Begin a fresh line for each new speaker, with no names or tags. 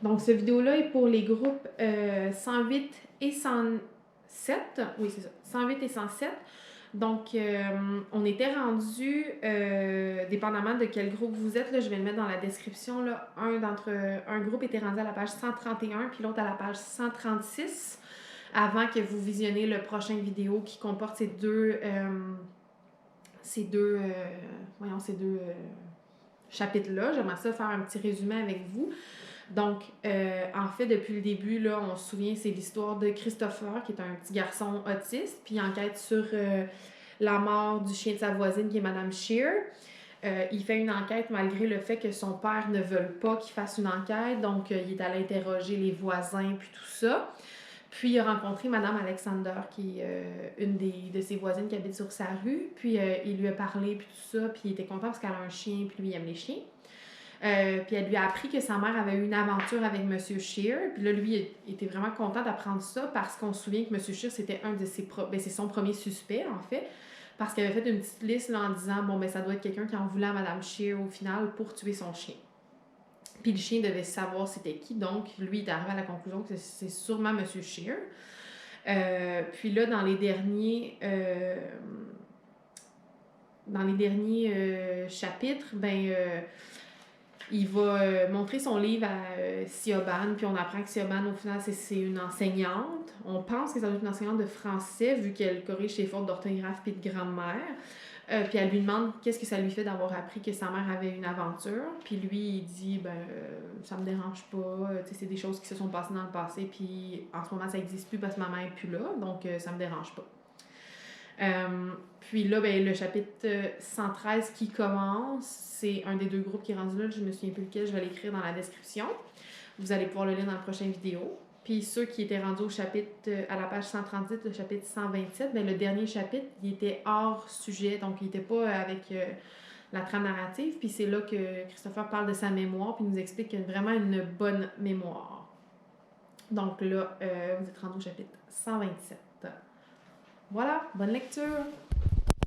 Donc, cette vidéo-là est pour les groupes 108 et 107. Oui, c'est ça. 108 et 107. Donc, on était rendu, dépendamment de quel groupe vous êtes, là, je vais le mettre dans la description, là, un groupe était rendu à la page 131, puis l'autre à la page 136, avant que vous visionnez le prochain vidéo qui comporte ces deux chapitres-là. J'aimerais ça faire un petit résumé avec vous. Donc, en fait, depuis le début, là, on se souvient, c'est l'histoire de Christopher, qui est un petit garçon autiste, puis il enquête sur la mort du chien de sa voisine, qui est Madame Shear. Il fait une enquête malgré le fait que son père ne veuille pas qu'il fasse une enquête, donc il est allé interroger les voisins, puis tout ça. Puis il a rencontré Madame Alexander, qui est une de ses voisines qui habite sur sa rue. Puis il lui a parlé, puis tout ça, puis il était content parce qu'elle a un chien, puis lui, il aime les chiens. Puis elle lui a appris que sa mère avait eu une aventure avec Monsieur Shear. Puis là, lui, il était vraiment content d'apprendre ça parce qu'on se souvient que Monsieur Shear, c'était c'est son premier suspect, en fait. Parce qu'il avait fait une petite liste là, en disant, bon, ben ça doit être quelqu'un qui en voulait à Madame Shear au final pour tuer son chien. Puis le chien devait savoir c'était qui, donc lui, il est arrivé à la conclusion que c'est sûrement Monsieur Shear. Puis là, dans les derniers chapitres, il va montrer son livre à Siobhan, puis on apprend que Siobhan, au final, c'est une enseignante. On pense que ça doit être une enseignante de français, vu qu'elle corrige ses fautes d'orthographe et de grammaire. Puis elle lui demande qu'est-ce que ça lui fait d'avoir appris que sa mère avait une aventure. Puis lui, il dit, ça me dérange pas. C'est des choses qui se sont passées dans le passé, puis en ce moment, ça n'existe plus parce que ma mère n'est plus là, donc ça me dérange pas. Puis là, le chapitre 113 qui commence, c'est un des deux groupes qui est rendu là, je me souviens plus lequel, je vais l'écrire dans la description. Vous allez pouvoir le lire dans la prochaine vidéo. Puis ceux qui étaient rendus au chapitre, à la page 138, le chapitre 127, le dernier chapitre, il était hors sujet, donc il n'était pas avec la trame narrative. Puis c'est là que Christopher parle de sa mémoire, puis il nous explique qu'il a vraiment une bonne mémoire. Donc là, vous êtes rendu au chapitre 127. Voilà, bonne lecture!